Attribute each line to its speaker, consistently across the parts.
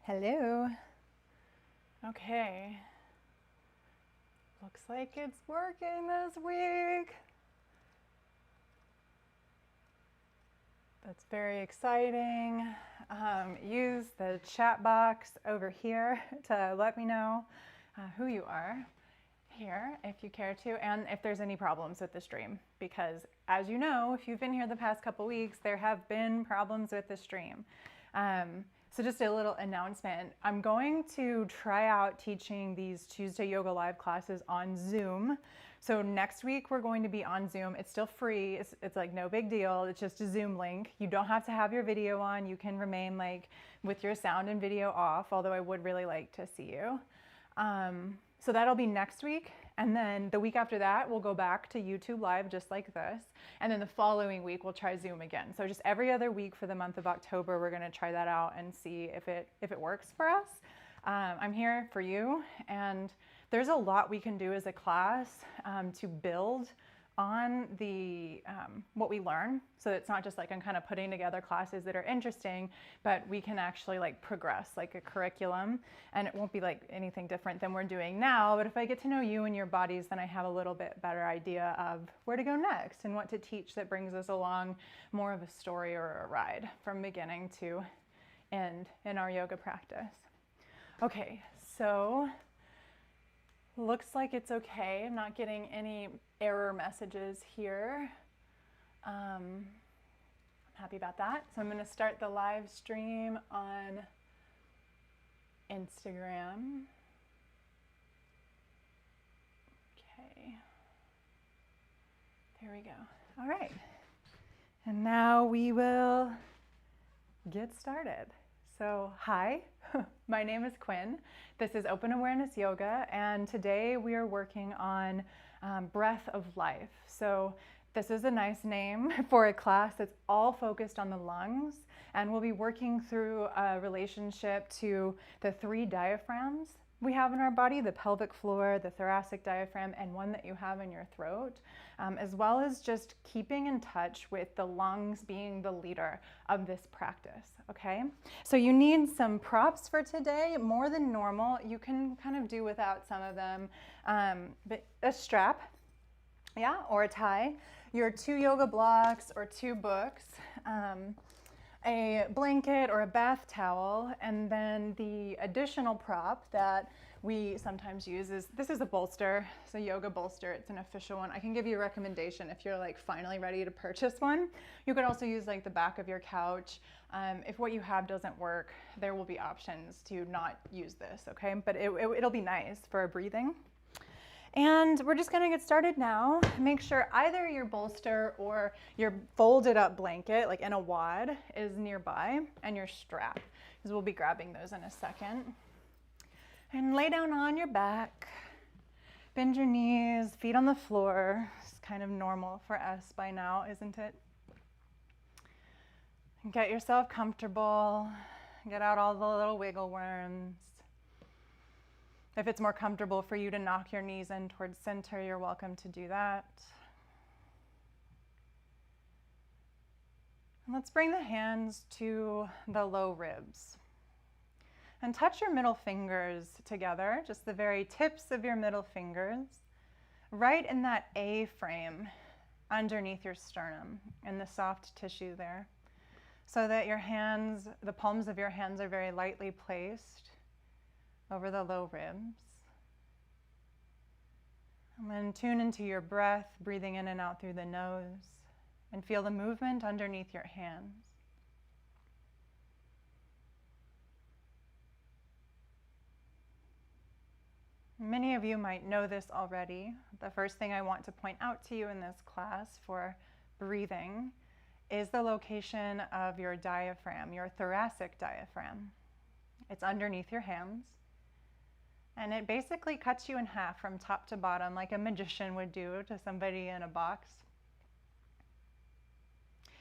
Speaker 1: Hello. Okay. Looks like it's working this week. That's very exciting. Use the chat box over here to let me know who you are here if you care to, and if there's any problems with the stream, because as you know, if you've been here the past couple weeks, there have been problems with the stream. So just a little announcement. I'm going to try out teaching these Tuesday Yoga Live classes on Zoom. So next week we're going to be on Zoom. It's still free. It's like no big deal. It's just a Zoom link. You don't have to have your video on. You can remain like with your sound and video off, although I would really like to see you. So that'll be next week. And then the week after that, we'll go back to YouTube Live just like this. And then the following week, we'll try Zoom again. So just every other week for the month of October, we're gonna try that out and see if it works for us. I'm here for you. And there's a lot we can do as a class to build on the what we learn. So it's not just like I'm kind of putting together classes that are interesting, but we can actually like progress like a curriculum, and it won't be like anything different than we're doing now. But if I get to know you and your bodies, then I have a little bit better idea of where to go next and what to teach that brings us along more of a story or a ride from beginning to end in our yoga practice. Okay, so looks like it's okay. I'm not getting any error messages here. I'm happy about that. So I'm going to start the live stream on Instagram. Okay. There we go. All right. And now we will get started. So hi, my name is Quinn. This is Open Awareness Yoga, and today we are working on breath of life. So this is a nice name for a class that's all focused on the lungs, and we'll be working through a relationship to the 3 diaphragms we have in our body: the pelvic floor, the thoracic diaphragm, and one that you have in your throat, as well as just keeping in touch with the lungs being the leader of this practice, okay? So you need some props for today, more than normal. You can kind of do without some of them, but a strap, yeah, or a tie, your 2 yoga blocks or 2 books, a blanket or a bath towel, and then the additional prop that we sometimes use is, this is a bolster. It's a yoga bolster. It's an official one. I can give you a recommendation if you're like finally ready to purchase one. You could also use like the back of your couch. If what you have doesn't work, there will be options to not use this, okay? But it'll be nice for breathing. And we're just gonna get started now. Make sure either your bolster or your folded up blanket, like in a wad, is nearby, and your strap, because we'll be grabbing those in a second. And lay down on your back, bend your knees, feet on the floor. It's kind of normal for us by now, isn't it? And get yourself comfortable, get out all the little wiggle worms. If it's more comfortable for you to knock your knees in towards center, you're welcome to do that. And let's bring the hands to the low ribs. And touch your middle fingers together, just the very tips of your middle fingers, right in that A frame underneath your sternum, in the soft tissue there, so that your hands, the palms of your hands, are very lightly placed over the low ribs. And then tune into your breath, breathing in and out through the nose, and feel the movement underneath your hands. Many of you might know this already. The first thing I want to point out to you in this class for breathing is the location of your diaphragm, your thoracic diaphragm. It's underneath your hands. And it basically cuts you in half from top to bottom, like a magician would do to somebody in a box,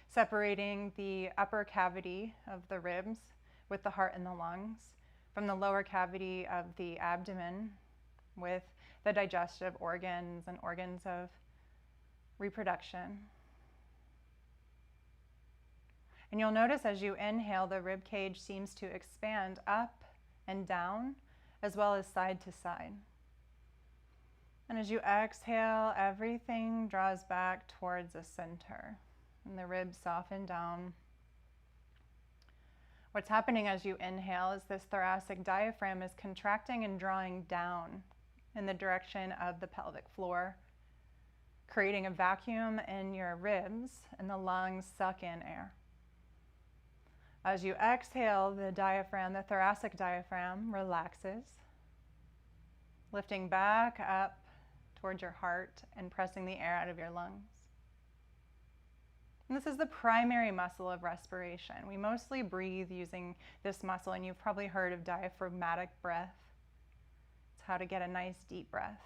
Speaker 1: separating the upper cavity of the ribs with the heart and the lungs from the lower cavity of the abdomen with the digestive organs and organs of reproduction. And you'll notice as you inhale, the rib cage seems to expand up and down, as well as side to side. And as you exhale, everything draws back towards the center, and the ribs soften down. What's happening as you inhale is this thoracic diaphragm is contracting and drawing down in the direction of the pelvic floor, creating a vacuum in your ribs, and the lungs suck in air. As you exhale, the diaphragm, the thoracic diaphragm, relaxes, lifting back up towards your heart and pressing the air out of your lungs. And this is the primary muscle of respiration. We mostly breathe using this muscle, and you've probably heard of diaphragmatic breath. It's how to get a nice deep breath.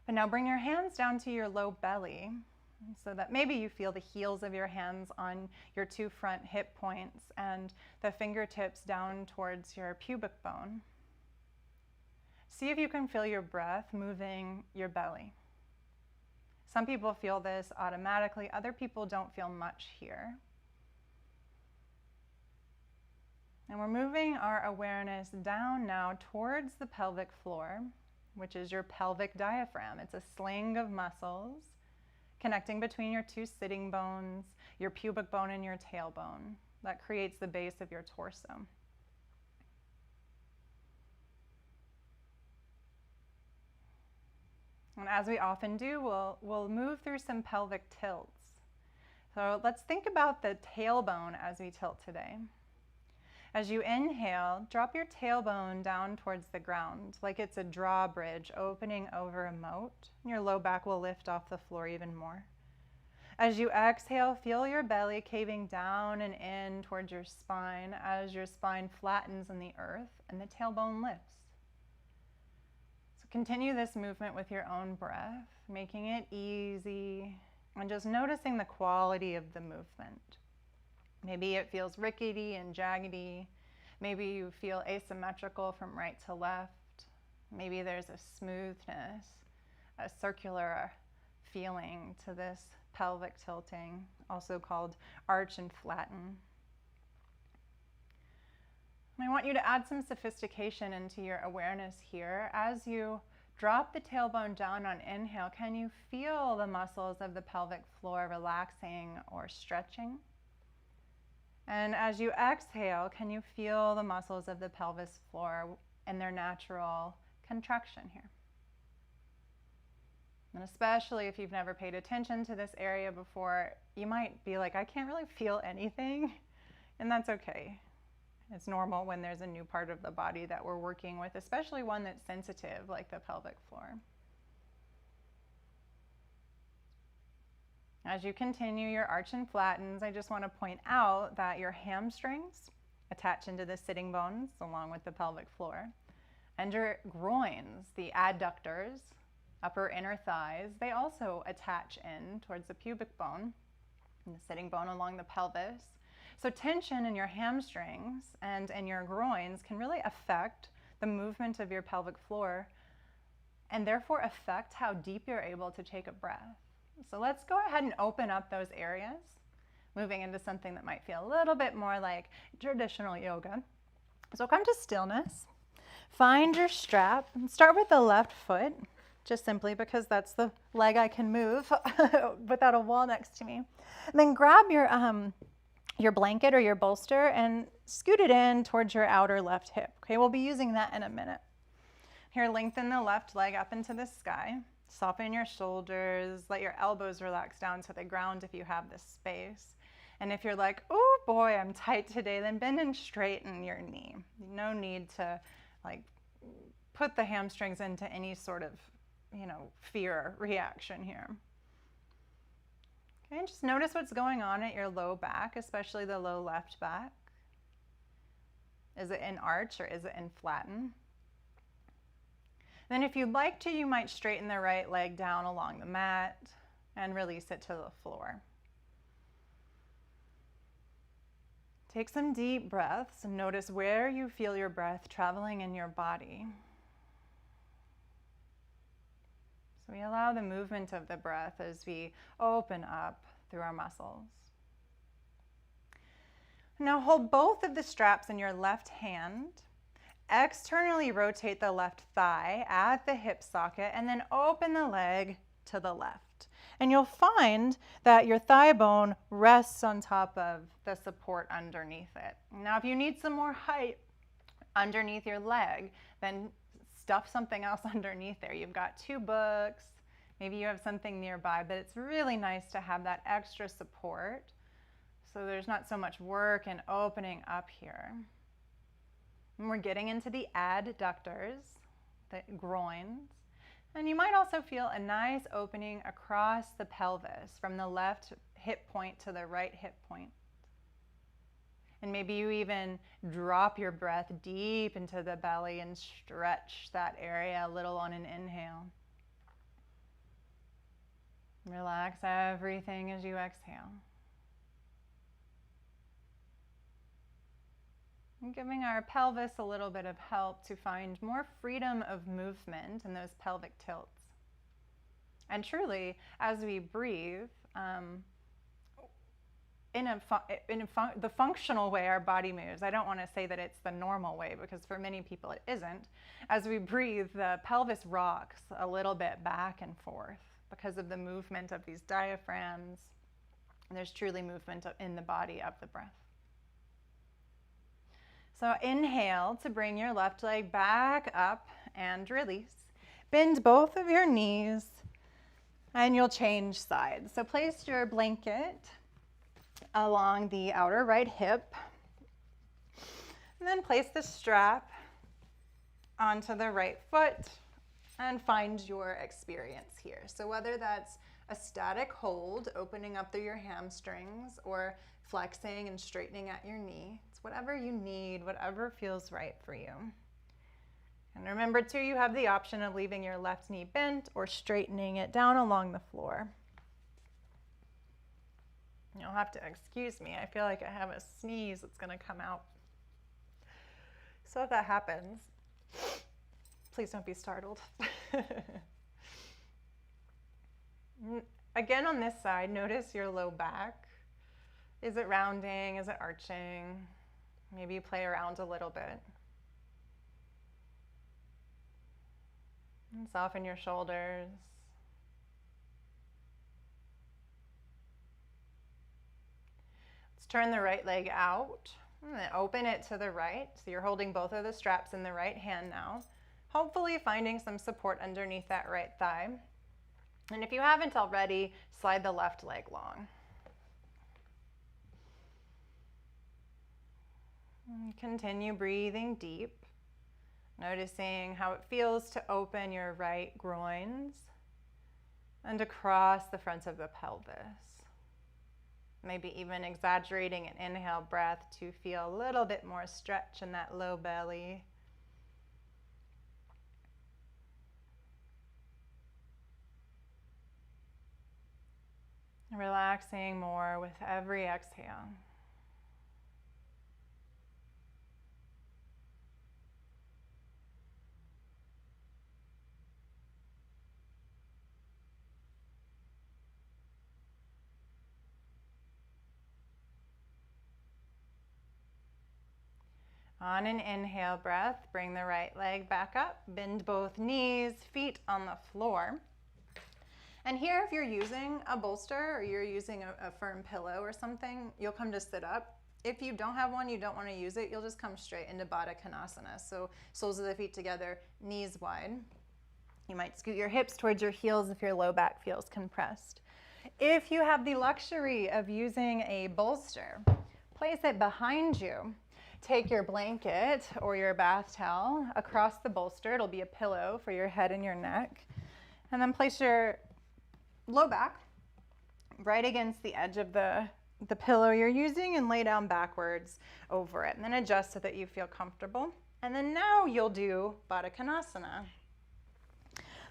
Speaker 1: But now bring your hands down to your low belly so that maybe you feel the heels of your hands on your two front hip points and the fingertips down towards your pubic bone. See if you can feel your breath moving your belly. Some people feel this automatically, other people don't feel much here. And we're moving our awareness down now towards the pelvic floor, which is your pelvic diaphragm. It's a sling of muscles connecting between your two sitting bones, your pubic bone and your tailbone. That creates the base of your torso. And as we often do, we'll move through some pelvic tilts. So let's think about the tailbone as we tilt today. As you inhale, drop your tailbone down towards the ground, like it's a drawbridge opening over a moat. Your low back will lift off the floor even more. As you exhale, feel your belly caving down and in towards your spine as your spine flattens in the earth and the tailbone lifts. So continue this movement with your own breath, making it easy and just noticing the quality of the movement. Maybe it feels rickety and jaggedy. Maybe you feel asymmetrical from right to left. Maybe there's a smoothness, a circular feeling to this pelvic tilting, also called arch and flatten. And I want you to add some sophistication into your awareness here. As you drop the tailbone down on inhale, can you feel the muscles of the pelvic floor relaxing or stretching? And as you exhale, can you feel the muscles of the pelvis floor in their natural contraction here? And especially if you've never paid attention to this area before, you might be like, I can't really feel anything, and that's okay. It's normal when there's a new part of the body that we're working with, especially one that's sensitive like the pelvic floor. As you continue your arch and flattens, I just want to point out that your hamstrings attach into the sitting bones along with the pelvic floor. And your groins, the adductors, upper inner thighs, they also attach in towards the pubic bone and the sitting bone along the pelvis. So tension in your hamstrings and in your groins can really affect the movement of your pelvic floor and therefore affect how deep you're able to take a breath. So let's go ahead and open up those areas, moving into something that might feel a little bit more like traditional yoga. So come to stillness, find your strap, and start with the left foot, just simply because that's the leg I can move without a wall next to me. And then grab your blanket or your bolster and scoot it in towards your outer left hip. Okay, we'll be using that in a minute. Here, lengthen the left leg up into the sky. Soften your shoulders, let your elbows relax down to the ground if you have the space. And if you're like, oh boy, I'm tight today, then bend and straighten your knee. No need to like put the hamstrings into any sort of, fear reaction here. Okay, and just notice what's going on at your low back, especially the low left back. Is it in arch or is it in flatten? Then if you'd like to, you might straighten the right leg down along the mat and release it to the floor. Take some deep breaths and notice where you feel your breath traveling in your body. So we allow the movement of the breath as we open up through our muscles. Now hold both of the straps in your left hand. Externally rotate the left thigh at the hip socket and then open the leg to the left. And you'll find that your thigh bone rests on top of the support underneath it. Now, if you need some more height underneath your leg, then stuff something else underneath there. You've got 2 books, maybe you have something nearby, but it's really nice to have that extra support so there's not so much work in opening up here. And we're getting into the adductors, the groins. And you might also feel a nice opening across the pelvis from the left hip point to the right hip point. And maybe you even drop your breath deep into the belly and stretch that area a little on an inhale. Relax everything as you exhale. And giving our pelvis a little bit of help to find more freedom of movement in those pelvic tilts. And truly, as we breathe, the functional way our body moves, I don't want to say that it's the normal way because for many people it isn't. As we breathe, the pelvis rocks a little bit back and forth because of the movement of these diaphragms. And there's truly movement in the body of the breath. So inhale to bring your left leg back up and release. Bend both of your knees and you'll change sides. So place your blanket along the outer right hip and then place the strap onto the right foot and find your experience here. So whether that's a static hold, opening up through your hamstrings, or flexing and straightening at your knee, it's whatever you need, whatever feels right for you. And remember too, you have the option of leaving your left knee bent or straightening it down along the floor. You'll have to excuse me. I feel like I have a sneeze that's going to come out. So if that happens, please don't be startled. Again, on this side, notice your low back. Is it rounding? Is it arching? Maybe you play around a little bit. And soften your shoulders. Let's turn the right leg out and then open it to the right. So you're holding both of the straps in the right hand now, hopefully finding some support underneath that right thigh. And if you haven't already, slide the left leg long. And continue breathing deep, noticing how it feels to open your right groins and across the front of the pelvis. Maybe even exaggerating an inhale breath to feel a little bit more stretch in that low belly. Relaxing more with every exhale. On an inhale breath, bring the right leg back up, bend both knees, feet on the floor. And here, if you're using a bolster or you're using a firm pillow or something, you'll come to sit up. If you don't have one, you don't want to use it, you'll just come straight into Baddha Konasana. So soles of the feet together, knees wide. You might scoot your hips towards your heels if your low back feels compressed. If you have the luxury of using a bolster, place it behind you. Take your blanket or your bath towel across the bolster. It'll be a pillow for your head and your neck. And then place your low back right against the edge of the pillow you're using and lay down backwards over it. And then adjust so that you feel comfortable. And then now you'll do Baddha Konasana,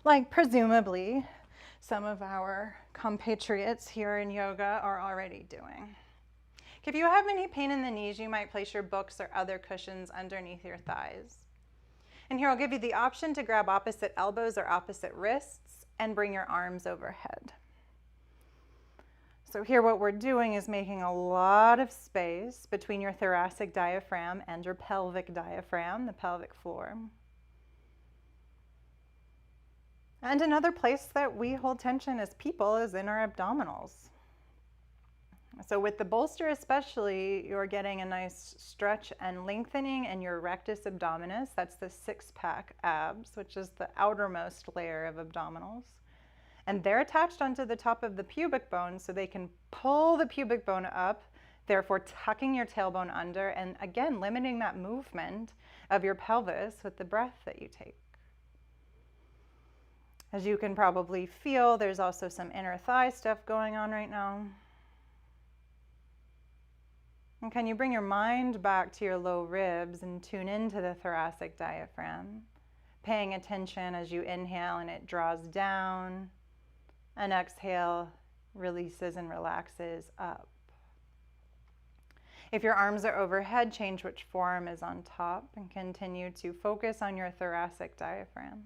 Speaker 1: like presumably some of our compatriots here in yoga are already doing. If you have any pain in the knees, you might place your books or other cushions underneath your thighs. And here I'll give you the option to grab opposite elbows or opposite wrists and bring your arms overhead. So here what we're doing is making a lot of space between your thoracic diaphragm and your pelvic diaphragm, the pelvic floor. And another place that we hold tension as people is in our abdominals. So with the bolster especially, you're getting a nice stretch and lengthening in your rectus abdominis. That's the six-pack abs, which is the outermost layer of abdominals. And they're attached onto the top of the pubic bone so they can pull the pubic bone up, therefore tucking your tailbone under and again limiting that movement of your pelvis with the breath that you take. As you can probably feel, there's also some inner thigh stuff going on right now. And can you bring your mind back to your low ribs and tune into the thoracic diaphragm, paying attention as you inhale and it draws down, and exhale, releases and relaxes up. If your arms are overhead, change which forearm is on top and continue to focus on your thoracic diaphragm.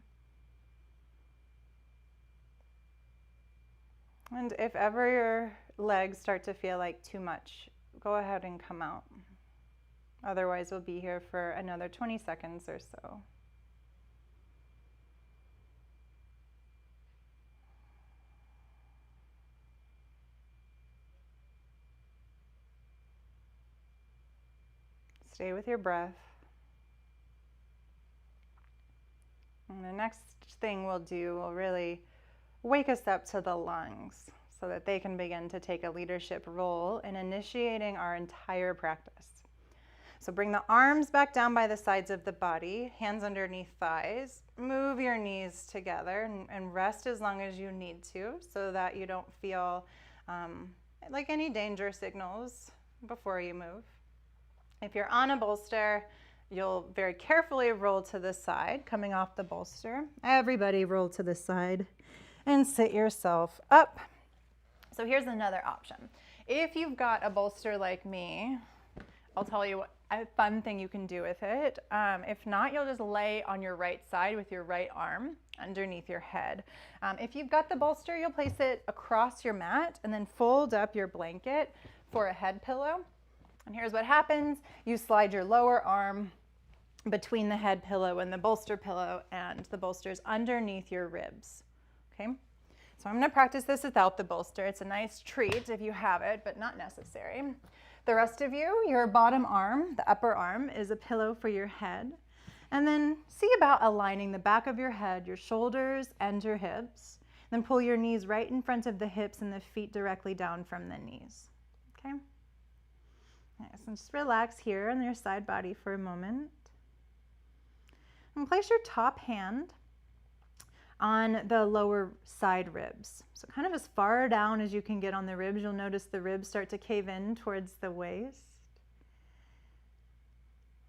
Speaker 1: And if ever your legs start to feel like too much, go ahead and come out. Otherwise, we'll be here for another 20 seconds or so. Stay with your breath. And the next thing we'll do will really wake us up to the lungs so that they can begin to take a leadership role in initiating our entire practice. So bring the arms back down by the sides of the body, hands underneath thighs. Move your knees together and rest as long as you need to so that you don't feel like any danger signals before you move. If you're on a bolster, you'll very carefully roll to the side, coming off the bolster. Everybody roll to the side and sit yourself up. So here's another option. If you've got a bolster like me, I'll tell you a fun thing you can do with it. If not, you'll just lay on your right side with your right arm underneath your head. If you've got the bolster, you'll place it across your mat and then fold up your blanket for a head pillow. And here's what happens. You slide your lower arm between the head pillow and the bolster pillow, and the bolster's underneath your ribs. Okay? So I'm going to practice this without the bolster. It's a nice treat if you have it, but not necessary. The rest of you, your bottom arm, the upper arm, is a pillow for your head. And then see about aligning the back of your head, your shoulders, and your hips. Then pull your knees right in front of the hips and the feet directly down from the knees. Okay? Nice. And just relax here on your side body for a moment. And place your top hand on the lower side ribs. So kind of as far down as you can get on the ribs. You'll notice the ribs start to cave in towards the waist.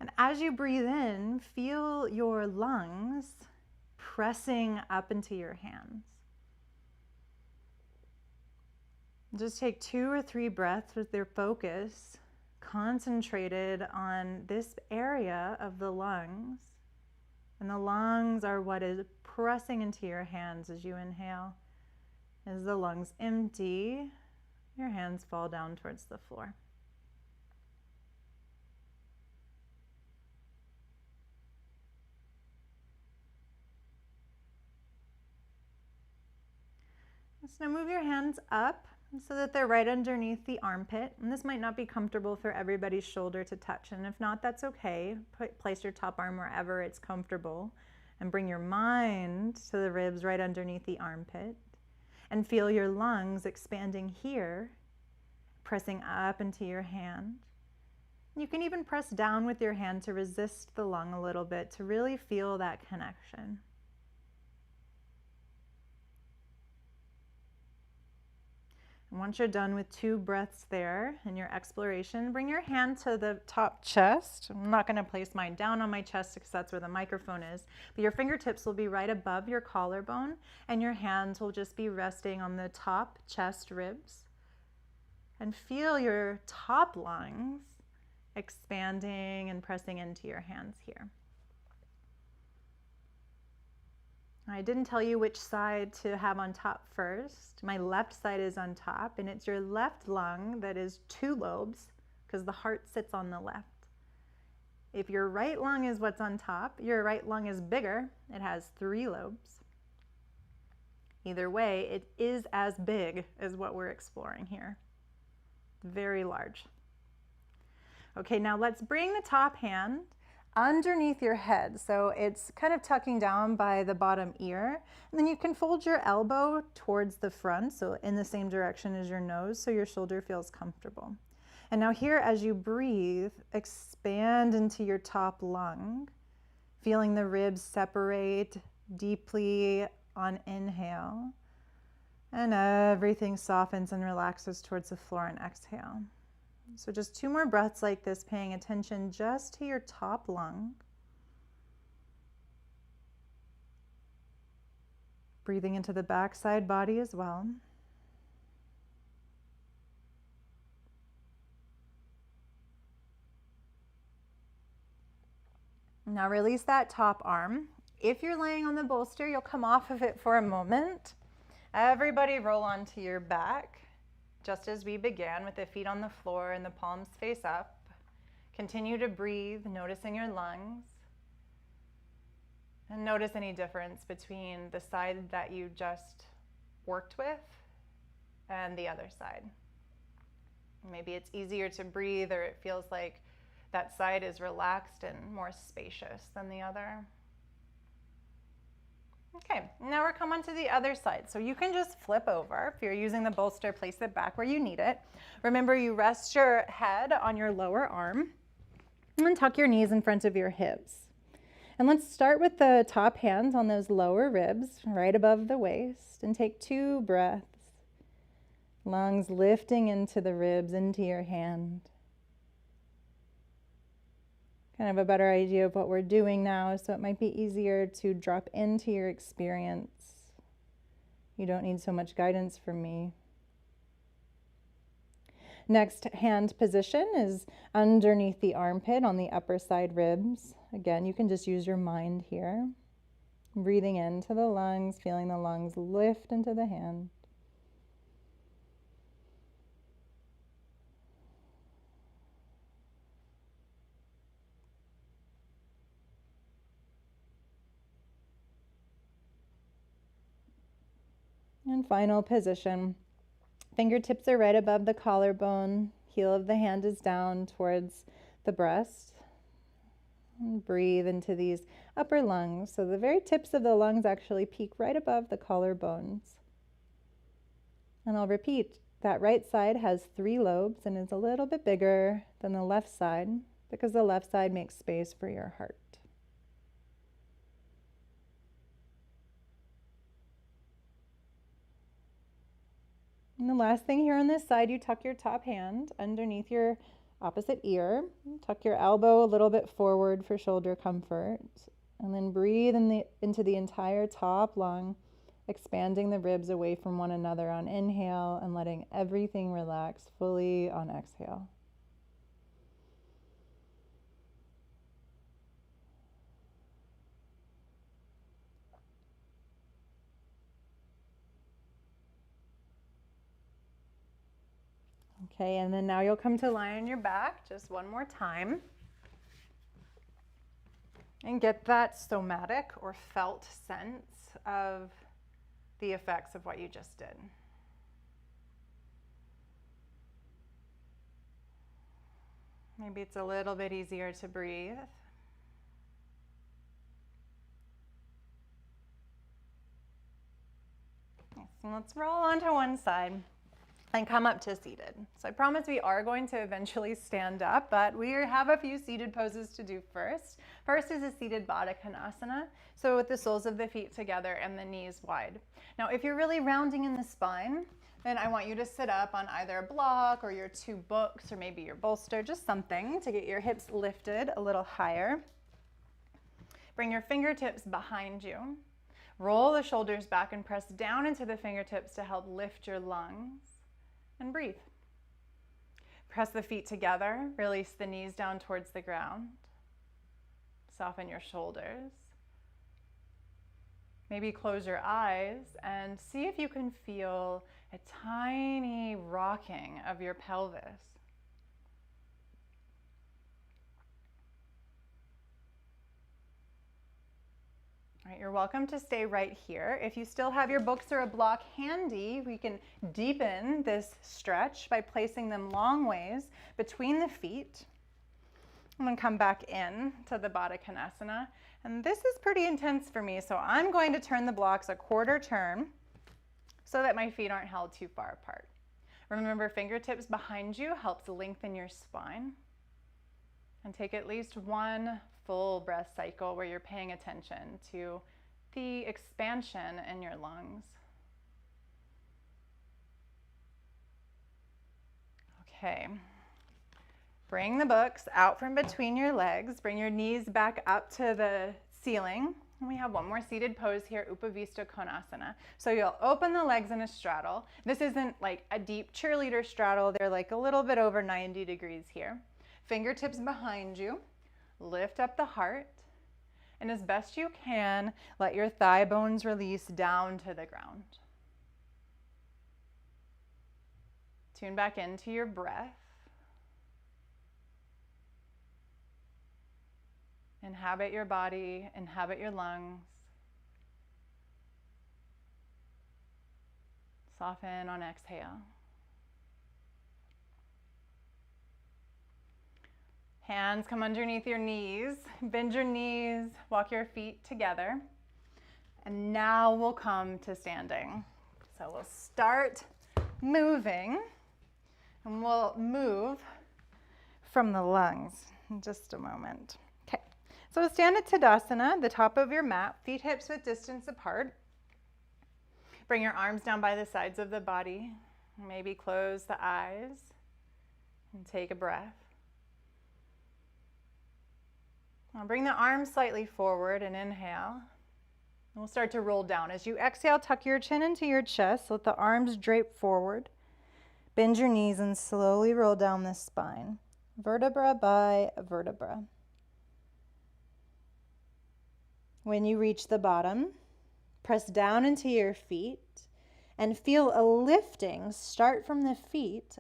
Speaker 1: And as you breathe in, feel your lungs pressing up into your hands. Just take 2 or 3 breaths with their focus concentrated on this area of the lungs. And the lungs are what is pressing into your hands as you inhale. As the lungs empty, your hands fall down towards the floor. So now move your hands up so that they're right underneath the armpit. And this might not be comfortable for everybody's shoulder to touch. And if not, that's okay. Place your top arm wherever it's comfortable. And bring your mind to the ribs right underneath the armpit. And feel your lungs expanding here, pressing up into your hand. You can even press down with your hand to resist the lung a little bit to really feel that connection. And once you're done with 2 breaths there in your exploration, bring your hand to the top chest. I'm not going to place mine down on my chest because that's where the microphone is, but your fingertips will be right above your collarbone and your hands will just be resting on the top chest ribs. And feel your top lungs expanding and pressing into your hands here. I didn't tell you which side to have on top first. My left side is on top, and it's your left lung that is 2 lobes because the heart sits on the left. If your right lung is what's on top, your right lung is bigger. It has 3 lobes. Either way, it is as big as what we're exploring here. Very large. Okay, now let's bring the top hand underneath your head. So it's kind of tucking down by the bottom ear. And then you can fold your elbow towards the front, so in the same direction as your nose, so your shoulder feels comfortable. And now here, as you breathe, expand into your top lung, feeling the ribs separate deeply on inhale. And everything softens and relaxes towards the floor on exhale. So just 2 more breaths like this, paying attention just to your top lung. Breathing into the backside body as well. Now release that top arm. If you're laying on the bolster, you'll come off of it for a moment. Everybody roll onto your back, just as we began, with the feet on the floor and the palms face up. Continue to breathe, noticing your lungs. And notice any difference between the side that you just worked with and the other side. Maybe it's easier to breathe, or it feels like that side is relaxed and more spacious than the other. Okay, now we're coming to the other side. So you can just flip over. If you're using the bolster, place it back where you need it. Remember, you rest your head on your lower arm and then tuck your knees in front of your hips. And let's start with the top hands on those lower ribs right above the waist, and take 2 breaths. Lungs lifting into the ribs, into your hand. Kind of a better idea of what we're doing now, so it might be easier to drop into your experience. You don't need so much guidance from me. Next hand position is underneath the armpit on the upper side ribs. Again, you can just use your mind here. Breathing into the lungs, feeling the lungs lift into the hand. And final position. Fingertips are right above the collarbone. Heel of the hand is down towards the breast. And breathe into these upper lungs. So the very tips of the lungs actually peak right above the collarbones. And I'll repeat, that right side has 3 lobes and is a little bit bigger than the left side, because the left side makes space for your heart. And the last thing here on this side, you tuck your top hand underneath your opposite ear. Tuck your elbow a little bit forward for shoulder comfort. And then breathe into the entire top lung, expanding the ribs away from one another on inhale and letting everything relax fully on exhale. Okay, and then now you'll come to lie on your back just one more time. And get that somatic or felt sense of the effects of what you just did. Maybe it's a little bit easier to breathe. Yes, and let's roll onto one side and come up to seated. So I promise we are going to eventually stand up, but we have a few seated poses to do first. First is a seated Baddha Konasana, so with the soles of the feet together and the knees wide. Now, if you're really rounding in the spine, then I want you to sit up on either a block or your 2 books or maybe your bolster, just something to get your hips lifted a little higher. Bring your fingertips behind you. Roll the shoulders back and press down into the fingertips to help lift your lungs. And breathe. Press the feet together, release the knees down towards the ground. Soften your shoulders. Maybe close your eyes and see if you can feel a tiny rocking of your pelvis. All right, you're welcome to stay right here. If you still have your books or a block handy, we can deepen this stretch by placing them long ways between the feet. I'm going to come back in to the Baddha Konasana. And this is pretty intense for me, so I'm going to turn the blocks a quarter turn so that my feet aren't held too far apart. Remember, fingertips behind you helps lengthen your spine. And take at least one full breath cycle where you're paying attention to the expansion in your lungs. Okay. Bring the books out from between your legs. Bring your knees back up to the ceiling. And we have one more seated pose here, Upavista Konasana. So you'll open the legs in a straddle. This isn't like a deep cheerleader straddle. They're like a little bit over 90 degrees here. Fingertips behind you. Lift up the heart. And as best you can, let your thigh bones release down to the ground. Tune back into your breath. Inhabit your body, inhabit your lungs. Soften on exhale. Hands come underneath your knees. Bend your knees, walk your feet together. And now we'll come to standing. So we'll start moving, and we'll move from the lungs in just a moment. So stand at Tadasana, the top of your mat, feet hips width distance apart. Bring your arms down by the sides of the body. Maybe close the eyes and take a breath. Now bring the arms slightly forward and inhale. We'll start to roll down. As you exhale, tuck your chin into your chest. Let the arms drape forward. Bend your knees and slowly roll down the spine, vertebra by vertebra. When you reach the bottom, press down into your feet and feel a lifting start from the feet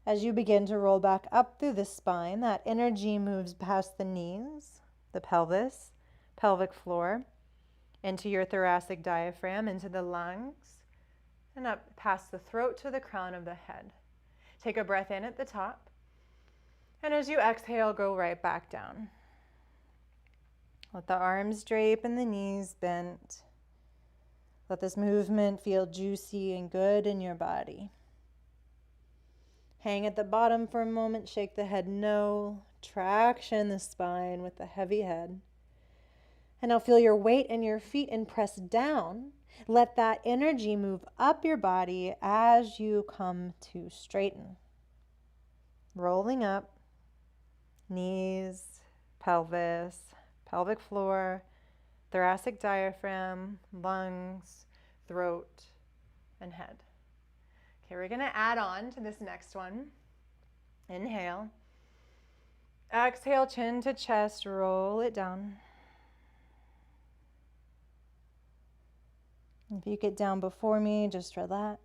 Speaker 1: as you begin to roll back up through the spine. That energy moves past the knees, the pelvis, pelvic floor, into your thoracic diaphragm, into the lungs, and up past the throat to the crown of the head. Take a breath in at the top, and as you exhale, go right back down. Let the arms drape and the knees bent. Let this movement feel juicy and good in your body. Hang at the bottom for a moment, shake the head no, traction the spine with the heavy head. And now feel your weight in your feet and press down. Let that energy move up your body as you come to straighten. Rolling up, knees, pelvis, pelvic floor, thoracic diaphragm, lungs, throat, and head. Okay, we're going to add on to this next one. Inhale. Exhale, chin to chest, roll it down. If you get down before me, just relax.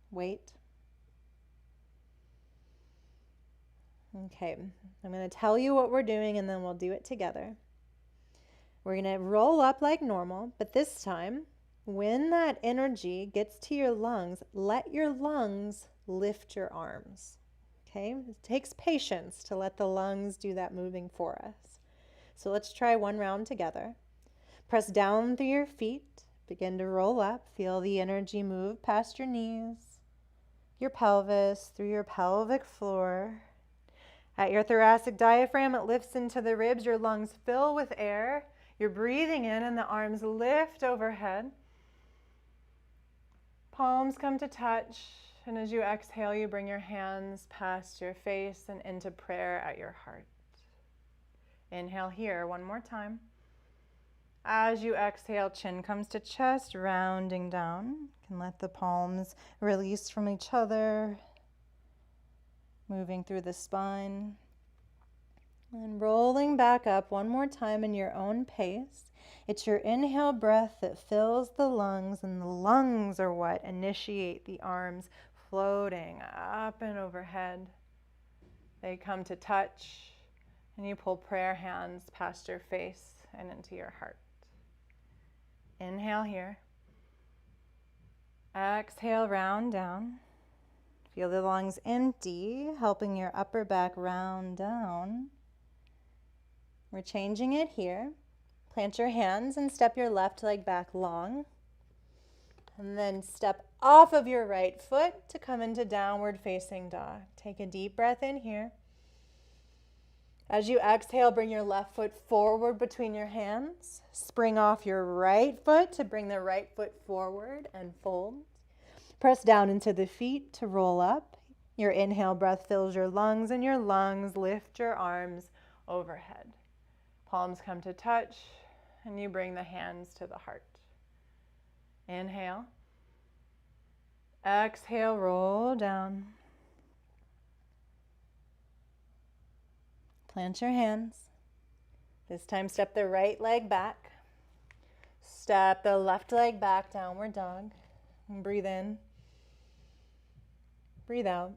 Speaker 1: Wait. Okay, I'm going to tell you what we're doing and then we'll do it together. We're going to roll up like normal, but this time, when that energy gets to your lungs, let your lungs lift your arms. Okay, it takes patience to let the lungs do that moving for us. So let's try one round together. Press down through your feet, begin to roll up, feel the energy move past your knees, your pelvis, through your pelvic floor. At your thoracic diaphragm, it lifts into the ribs. Your lungs fill with air. You're breathing in and the arms lift overhead. Palms come to touch. And as you exhale, you bring your hands past your face and into prayer at your heart. Inhale here one more time. As you exhale, chin comes to chest, rounding down. You can let the palms release from each other. Moving through the spine and rolling back up one more time in your own pace. It's your inhale breath that fills the lungs, and the lungs are what initiate the arms floating up and overhead. They come to touch, and you pull prayer hands past your face and into your heart. Inhale here. Exhale, round down. Feel the lungs empty, helping your upper back round down. We're changing it here. Plant your hands and step your left leg back long. And then step off of your right foot to come into downward facing dog. Take a deep breath in here. As you exhale, bring your left foot forward between your hands. Spring off your right foot to bring the right foot forward and fold. Press down into the feet to roll up. Your inhale breath fills your lungs, and your lungs lift your arms overhead. Palms come to touch, and you bring the hands to the heart. Inhale. Exhale, roll down. Plant your hands. This time step the right leg back. Step the left leg back, downward dog. And breathe in. Breathe out.